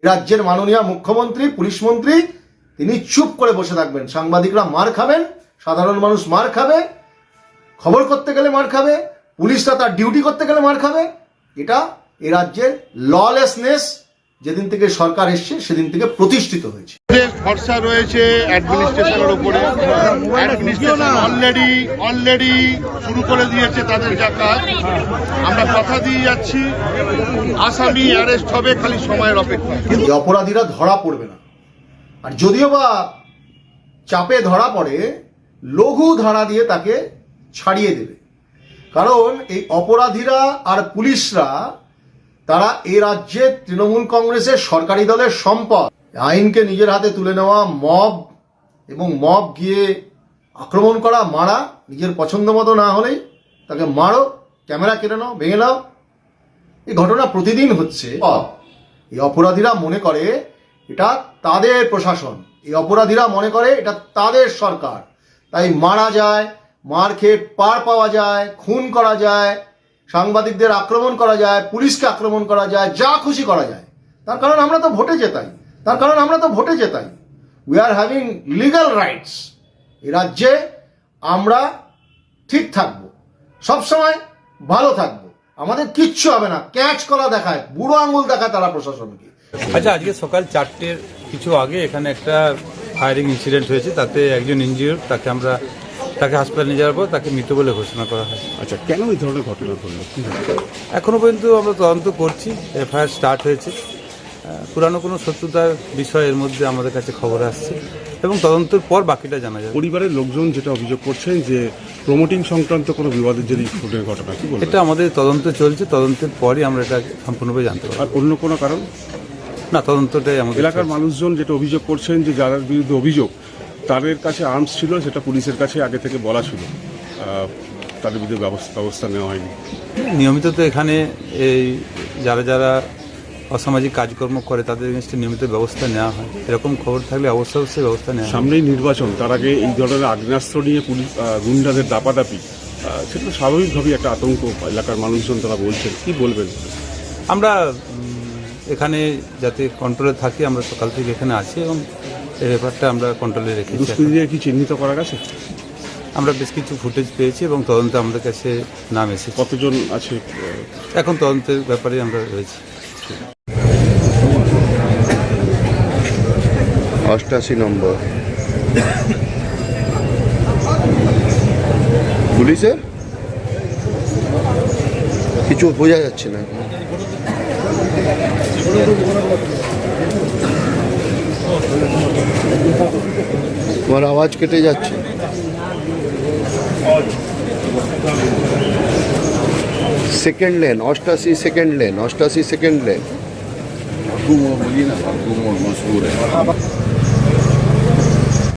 রাজ্যের মাননীয় মুখ্যমন্ত্রী, পুলিশ মন্ত্রী তিনি চুপ করে বসে থাকবেন। সাংবাদিকরা মার খাবেন, সাধারণ মানুষ মার খাবে, খবর করতে গেলে মার খাবে, পুলিশরা তার ডিউটি করতে গেলে মার খাবে। এটা এ রাজ্যের ললেসনেস যেদিন থেকে সরকার এসছে সেদিন থেকে প্রতিষ্ঠিত হয়েছে। ভরসা রয়েছে অ্যাডমিনিস্ট্রেশনের উপরে। অ্যাডমিনিস্ট্রেশন অলরেডি শুরু করে দিয়েছে তাদের যা কাজ। আমরা কথা দিয়ে যাচ্ছি, আসামি অ্যারেস্ট হবে, খালি সময়ের অপেক্ষা। কিন্তু অপরাধীরা ধরা পড়বে না, আর যদিও বা চাপে ধরা পড়ে লঘু ধারা দিয়ে তাকে ছাড়িয়ে দেবে। কারণ এই অপরাধীরা আর পুলিশরা তারা এই রাজ্যে তৃণমূল কংগ্রেসের সরকারি দলের সম্পদ। আইনকে নিজের হাতে তুলে নেওয়া, মব গিয়ে আক্রমণ করা, মারা, নিজের পছন্দ মতো না হলেই তাকে মারো, ক্যামেরা কেড়ে নাও, ভেঙে নাও, এই ঘটনা প্রতিদিন হচ্ছে। এই অপরাধীরা মনে করে এটা তাদের প্রশাসন, এই অপরাধীরা মনে করে এটা তাদের সরকার, তাই মারা যায়, মার খেয়ে পার পাওয়া যায়, খুন করা যায়, সাংবাদিকদের আক্রমণ করা যায়, পুলিশকে আক্রমণ করা যায়, যা খুশি করা যায়। তার কারণ আমরা তো ভোটে জেতাই। We are having legal rights. এই রাজ্যে আমরা ঠিক থাকবো, সবসময় ভালো থাকবো, আমাদের কিচ্ছু হবে না। ক্যাচ করা দেখায়, বুড়ো আঙুল দেখায় তারা প্রশাসনকে। আচ্ছা, আজকে সকাল 4টের কিছু আগে এখানে একটা ফায়ারিং ইনসিডেন্ট হয়েছে, তাতে একজন ইনজিওর্ড, তাকে হাসপাতালে নিয়ে যাওয়ার পর তাকে মৃত বলে ঘোষণা করা হয়। আচ্ছা, কেন এই ধরনের ঘটনা ঘটলো? এখনো পর্যন্ত আমরা তদন্ত করছি, এফআইআর স্টার্ট হয়েছে। পুরানো কোনো শত্রুতার বিষয় এর মধ্যে আমাদের কাছে খবর আসছে এবং তদন্তের পর বাকিটা জানা যাবে। পরিবারের লোকজন যেটা অভিযোগ করছেন যে প্রমোটিং সংক্রান্ত কোনো বিবাদের জেরে খুনের ঘটনা, কি বলবেন? এটা আমাদের তদন্ত চলছে, তদন্তের পরই আমরা এটা সম্পূর্ণভাবে জানতে পারব। আর অন্য কোনো কারণ না, তদন্তটাই আমাদের। এলাকার মানুষজন যেটা অভিযোগ করছেন যে যাদের বিরুদ্ধে অভিযোগ তাদের কাছে আর্মস ছিল, সেটা পুলিশের কাছে আগে থেকে বলা ছিল, তাদের বিরুদ্ধে ব্যবস্থা নেওয়া হয়নি। নিয়মিত তো এখানে এই যারা অসামাজিক কাজকর্ম করে তাদের এগেনস্টে নিয়মিত ব্যবস্থা নেওয়া হয়। এরকম খবর থাকলে অবশ্যই ব্যবস্থা নেওয়া হয়। সামনেই নির্বাচন, তার আগে এই ধরনের আগ্নেয়াস্ত্র নিয়ে পুলিশ গুন্ডাদের দাপাদাপি, সেটা স্বাভাবিকভাবেই একটা আতঙ্ক এলাকার মানুষজন তারা বলছেন, কি বলবেন? আমরা এখানে যাতে কন্ট্রোলে থাকি, আমরা সকাল থেকে এখানে আছি এবং এই ব্যাপারটা আমরা কন্ট্রোলে রেখেছি। দুষ্কৃতীদের কি চিহ্নিত করা গেছে? আমরা বেশ কিছু ফুটেজ পেয়েছি এবং তদন্তে আমাদের কাছে নাম এসেছে। কতজন আছে এখন তদন্তের ব্যাপারে আমরা রয়েছি। 88 নম্বর পুলিশের কিছু বোঝা যাচ্ছে না। তোমার আওয়াজ কেটে যাচ্ছে। Second lane, 88 second lane.